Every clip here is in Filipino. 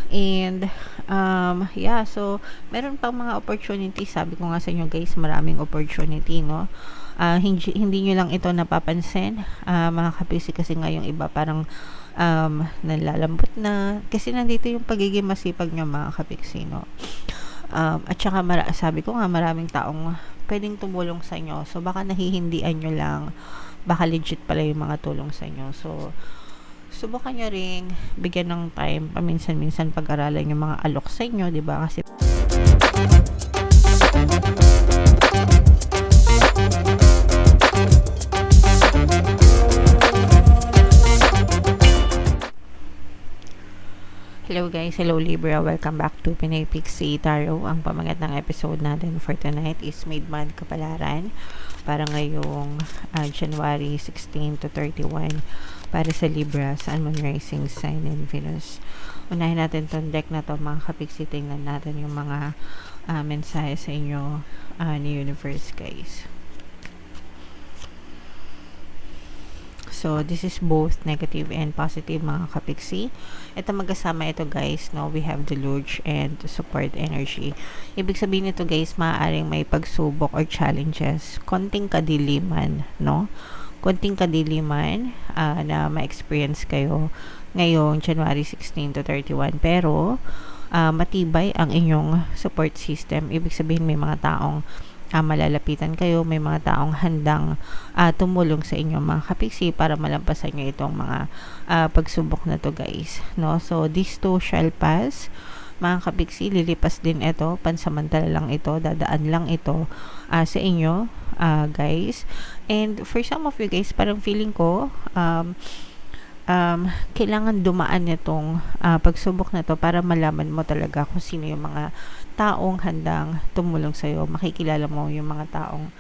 And yeah, so meron pang mga opportunity. Sabi ko nga sa inyo guys, maraming opportunity, no? Hindi nyo lang ito napapansin, mga kapiksi, kasi nga yung iba parang nalalambot na kasi nandito yung pagiging masipag nyo, mga kapiksi, no? At saka sabi ko nga, maraming taong pwedeng tumulong sa inyo, so baka nahihindian nyo lang, baka legit pala yung mga tulong sa inyo. So subukan nyo ring bigyan ng time paminsan-minsan, pag-aralan yung mga alok sa inyo, di ba? Kasi hello guys, hello Libra, welcome back to Pinay Pixie Tarot. Ang pamagat ng episode natin for tonight is Mid-Month Kapalaran para ngayong January 16 to 31 para sa Libra, Sun, Moon, Rising Sign, and Venus. Unahin natin tong deck na to, mga kapiksi. Tingnan natin yung mga mensahe sa inyo ni Universe, guys. So, this is both negative and positive, mga kapiksi. Ito magkasama ito, guys, no? We have deluge and support energy. Ibig sabihin nito, guys, maaaring may pagsubok or challenges, konting kadiliman, no? Konting kadiliman na ma-experience kayo ngayong January 16 to 31. Pero, matibay ang inyong support system. Ibig sabihin may mga taong malalapitan kayo, may mga taong handang tumulong sa inyo, mga kapiksi, para malampasan nyo itong mga pagsubok na to, guys, no? So this too shall pass, mga kapiksi. Lilipas din ito, pansamantala lang ito, dadaan lang ito sa inyo, guys. And for some of you guys, parang feeling ko kailangan dumaan nitong pagsubok na to para malaman mo talaga kung sino yung mga taong handang tumulong sa'yo. Makikilala mo yung mga taong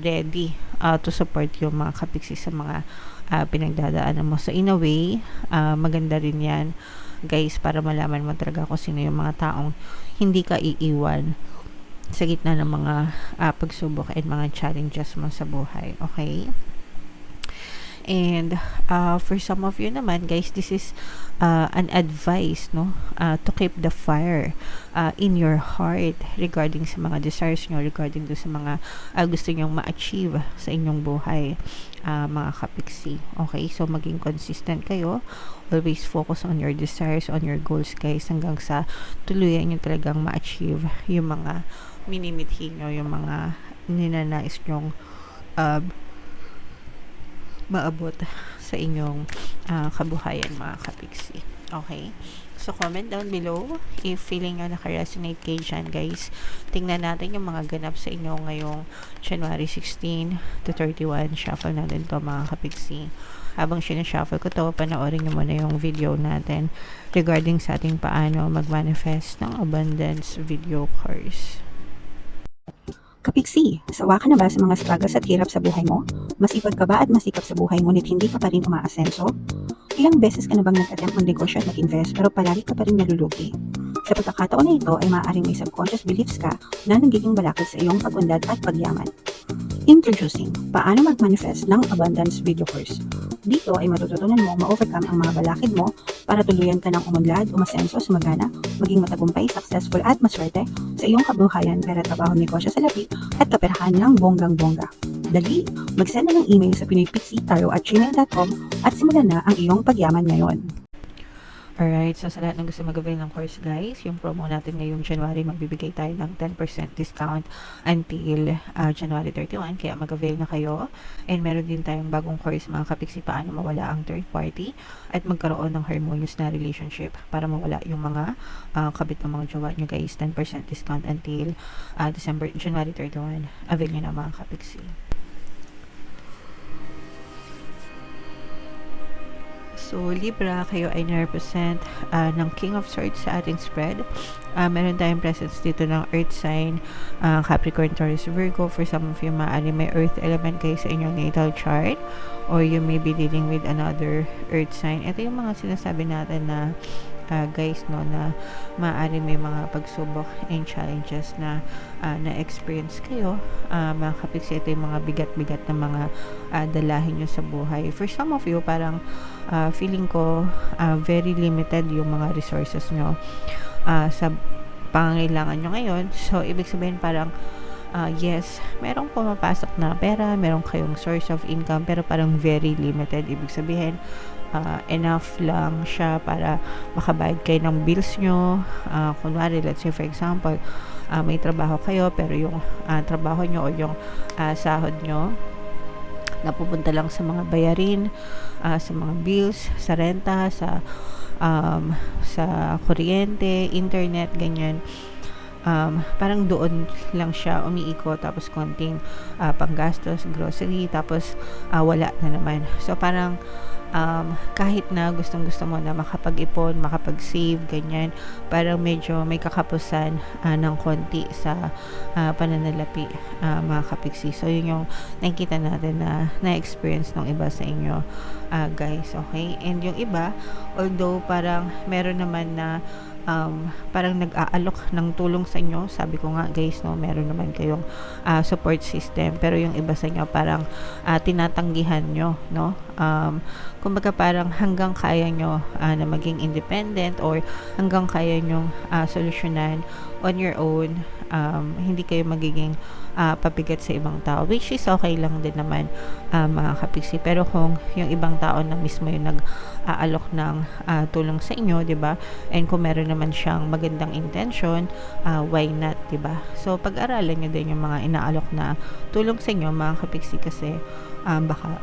ready to support yung mga kapiksi sa mga pinagdadaanan mo. So in a way, maganda rin yan, guys, para malaman mo talaga kung sino yung mga taong hindi ka iiwan sa gitna ng mga pagsubok and mga challenges mo sa buhay. Okay? And for some of you naman, guys, this is an advice, no, to keep the fire in your heart regarding sa mga desires nyo, regarding do sa mga gusto nyong ma-achieve sa inyong buhay, mga kapiksi. Okay, so maging consistent kayo, always focus on your desires, on your goals, guys, hanggang sa tuluyan nyo talagang ma-achieve yung mga minimithi nyo, yung mga ninanais nyong maabot sa inyong kabuhayan, mga kapiksi. Okay? So, comment down below if feeling nyo naka-resonate kayo dyan, guys. Tingnan natin yung mga ganap sa inyo ngayong January 16 to 31. Shuffle natin to, mga kapiksi. Habang sinashuffle ko to, panoorin nyo muna yung video natin regarding sa ating paano mag-manifest ng abundance video course. Kapiksi, sawa ka na ba sa mga struggles at hirap sa buhay mo? Masipag ka ba at masikap sa buhay ngunit hindi ka pa rin umaasenso? Ilang beses ka na bang nag-attempt mag-negosyo at mag-invest pero palagi ka pa rin nalulugi? Sa pagkakataon na ito ay maaaring may subconscious beliefs ka na nagiging balakid sa iyong pag-unlad at pagyaman. Introducing, paano mag-manifest ng abundance video course. Dito ay matututunan mo ma-overcome ang mga balakid mo para tuluyan ka ng umunlad, umasenso, sumagana, maging matagumpay, successful at maswerte sa iyong kabuhayan, pera, trabaho, negosyo sa lapi at kaperahan ng bonggang-bongga. Dali, mag-send na ng email sa pinaypixietaro@gmail.com at simulan na ang iyong pagyaman ngayon. Alright, so sa lahat ng gusto mag-avail ng course, guys, yung promo natin ngayong January, magbibigay tayo ng 10% discount until January 31, kaya mag-avail na kayo. And meron din tayong bagong course, mga kapiksi, paano mawala ang third party at magkaroon ng harmonious na relationship para mawala yung mga kabit ng mga jowa nyo, guys. 10% discount until January 31. Avail nyo na, mga kapiksi. So, Libra, kayo ay na-represent ng King of Swords sa ating spread. Meron tayong presence dito ng Earth sign, Capricorn, Taurus, Virgo. For some of you, maaari may Earth element kayo sa inyong natal chart, or you may be dealing with another Earth sign. Ito yung mga sinasabi natin na guys, no, na maaari may mga pagsubok and challenges na na-experience kayo. Mga kapiksi, ito yung mga bigat-bigat na mga dalahin nyo sa buhay. For some of you, parang feeling ko very limited yung mga resources nyo sa pangangailangan nyo ngayon. So, ibig sabihin parang yes, merong pumapasok na pera, merong kayong source of income, pero parang very limited. Ibig sabihin, enough lang siya para makabayad kayo ng bills nyo. Kunwari, let's say for example, may trabaho kayo, pero yung trabaho nyo o yung sahod nyo napupunta lang sa mga bayarin, sa mga bills, sa renta, sa kuryente, internet, ganyan. Parang doon lang siya umiikot, tapos konting panggastos, grocery, tapos wala na naman. So parang kahit na gustong-gusto mo na makapag-ipon, makapag-save, ganyan, parang medyo may kakapusan ng konti sa pananalapi, mga kapiksi. So yun yung nakikita natin na na-experience ng iba sa inyo, guys, okay? And yung iba, although parang meron naman na parang nag-aalok ng tulong sa inyo, sabi ko nga guys, no, meron naman kayong support system, pero yung iba sa inyo parang tinatanggihan nyo, no, kumbaga parang hanggang kaya nyo na maging independent, or hanggang kaya nyo solusyonan on your own, hindi kayo magiging pabigat sa ibang tao, which is okay lang din naman, mga kapiksi. Pero kung yung ibang tao na mismo yung nag-aalok ng tulong sa inyo, 'di ba? And kung meron naman siyang magandang intention, why not, 'di ba? So pag-aralan niyo din yung mga inaalok na tulong sa inyo, mga kapiksi, kasi baka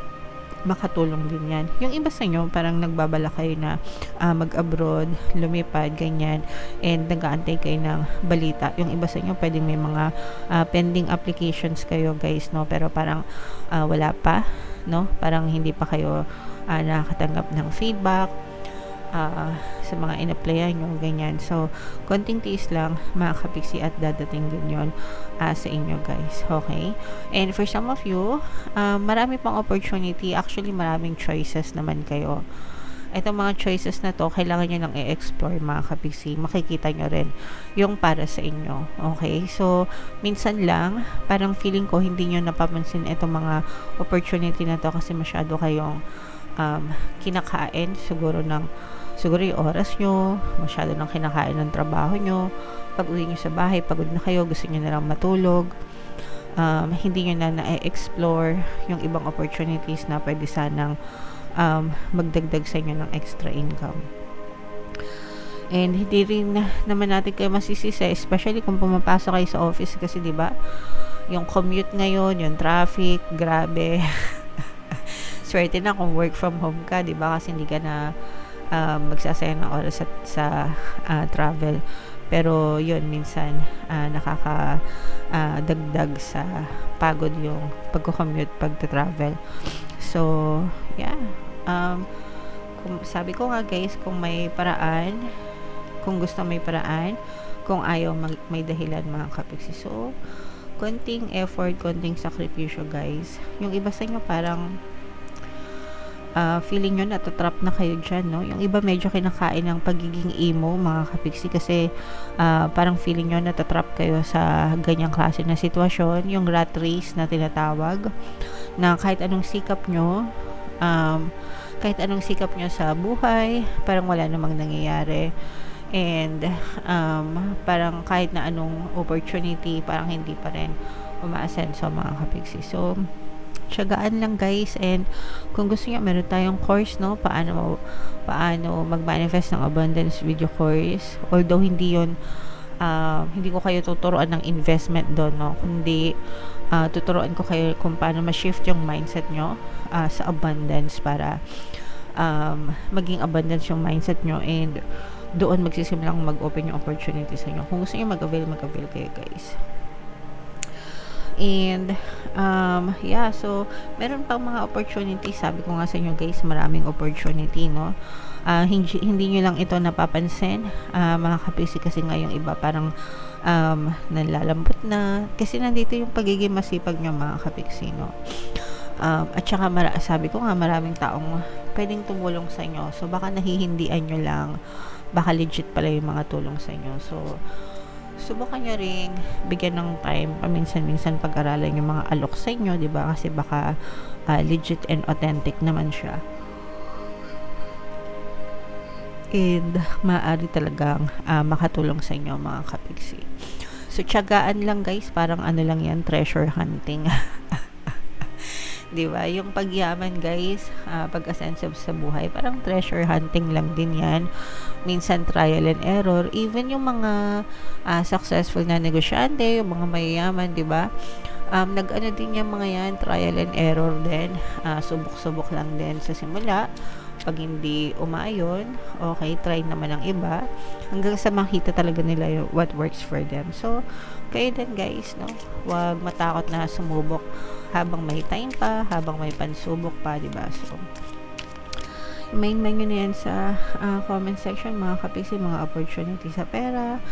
makatulong din yan. Yung iba sa inyo parang nagbabala kayo na mag-abroad, lumipad, ganyan, and nag-aantay kayo ng balita. Yung iba sa inyo pwedeng may mga pending applications kayo, guys, no, pero parang wala pa, no, parang hindi pa kayo nakakatanggap ng feedback sa mga in-applyan nyo, ganyan. So konting tiis lang, mga kapiksi, at dadating din yun sa inyo, guys, okay? And for some of you, marami pang opportunity. Actually, maraming choices naman kayo. Itong mga choices na to, kailangan nyo nang i-explore, mga kapiksi. Makikita nyo rin yung para sa inyo, okay? So minsan lang, parang feeling ko hindi nyo napapansin itong mga opportunity na to kasi masyado kayong kinakain siguro yung oras nyo, masyado nang kinakain ng trabaho nyo. Pag uwi nyo sa bahay, pagod na kayo, gusto nyo na lang matulog, hindi nyo na na-explore yung ibang opportunities na pwede sanang magdagdag sa inyo ng extra income. And hindi rin naman natin kayo masisisi, especially kung pumapasok kayo sa office, kasi diba yung commute ngayon, yung traffic, grabe. Swerte na kung work from home ka, diba, kasi hindi ka na magsasayang ng oras sa travel. Pero yun, minsan nakakadagdag sa pagod yung pagko-commute, pagta-travel. So yeah, sabi ko nga guys, kung may paraan, kung gusto may paraan, kung ayaw may dahilan, mga kapiksi. So konting effort, konting sakripisyo, guys. Yung iba sa inyo parang feeling nyo natatrap na kayo dyan, no? Yung iba medyo kinakain ng pagiging emo, mga kapiksi, kasi parang feeling nyo natatrap kayo sa ganyang klase na sitwasyon, yung rat race na tinatawag, na kahit anong sikap nyo sa buhay, parang wala namang nangyayari. And parang kahit na anong opportunity, parang hindi pa rin umaasenso, mga kapiksi. So tiyagaan lang, guys. And kung gusto niyo, meron tayong course, no, paano mag-manifest ng abundance video course. Although hindi ko kayo tuturuan ng investment doon, no, kundi tuturuan ko kayo kung paano ma-shift yung mindset nyo sa abundance, para maging abundance yung mindset nyo, and doon magsisimulang mag-open yung opportunity sa inyo. Kung gusto niyo mag-avail kayo, guys. And yeah, so meron pang mga opportunity. Sabi ko nga sa inyo, guys, maraming opportunity, no. Hindi nyo lang ito napapansin, mga kapiksi, kasi nga yung iba parang nalalambot na, kasi nandito yung pagiging masipag nyo, mga kapiksi, no. At saka sabi ko nga, maraming taong pwedeng tumulong sa inyo. So baka nahihindian nyo lang, baka legit pala yung mga tulong sa inyo. So, subukan nyo ring bigyan ng time paminsan-minsan pag-aralan yung mga alok sa inyo, di ba? Kasi baka legit and authentic naman siya. And maaari talagang makatulong sa inyo mga kapigsi. So, tiyagaan lang guys, parang ano lang yan, treasure hunting. Di ba? Yung pagyaman guys, pag-ascend sa buhay, parang treasure hunting lang din yan. Minsan trial and error. Even yung mga successful na negosyante, yung mga mayayaman, di ba? Nag-ano din yung mga yan, trial and error din. Subok-subok lang din sa simula. Pag hindi umaayon, okay, try naman ang iba. Hanggang sa makita talaga nila yung what works for them. So, kayo din guys, no? Huwag matakot na sumubok habang may time pa, habang may pansubok pa, diba? So, main nyo na yan sa comment section, mga kapiksi, mga opportunities sa pera,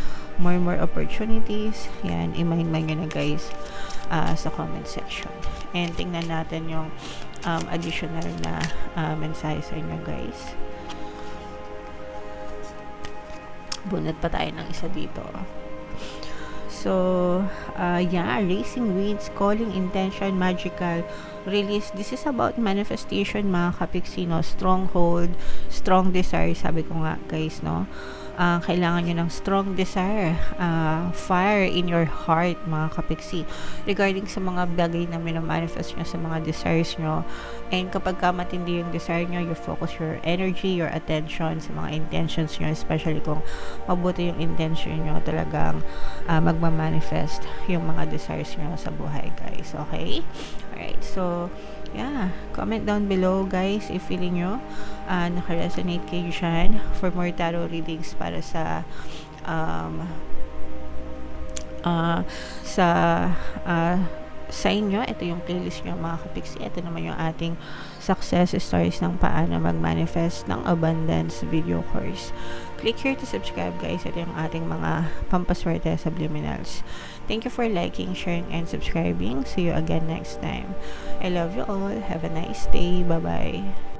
more opportunities. Yan, i-main nyo na guys sa comment section. And tingnan natin yung additional na mensahe sa inyo guys. Bunot pa tayo ng isa dito. So, yeah, racing winds, calling, intention, magical, release. This is about manifestation, mga kapiksi, no? Stronghold, strong desire, sabi ko nga, guys, no? Kailangan nyo ng strong desire, fire in your heart, mga kapiksi, regarding sa mga bagay na minamanifest nyo, sa mga desires nyo. And kapag matindi yung desire nyo, you focus your energy, your attention sa mga intentions nyo, especially kung mabuti yung intention nyo, talagang magmamanifest yung mga desires nyo sa buhay, guys. Okay? Alright, so yeah, comment down below guys if feeling nyo naka-resonate kayo dyan for more tarot readings para sa sa inyo. Ito yung playlist nyo, mga kapiksi. Ito naman yung ating success stories ng paano mag-manifest ng abundance video course. Click here to subscribe guys. Ito yung ating mga pampaswerte subliminals. Thank you for liking, sharing, and subscribing. See you again next time. I love you all. Have a nice day. Bye-bye.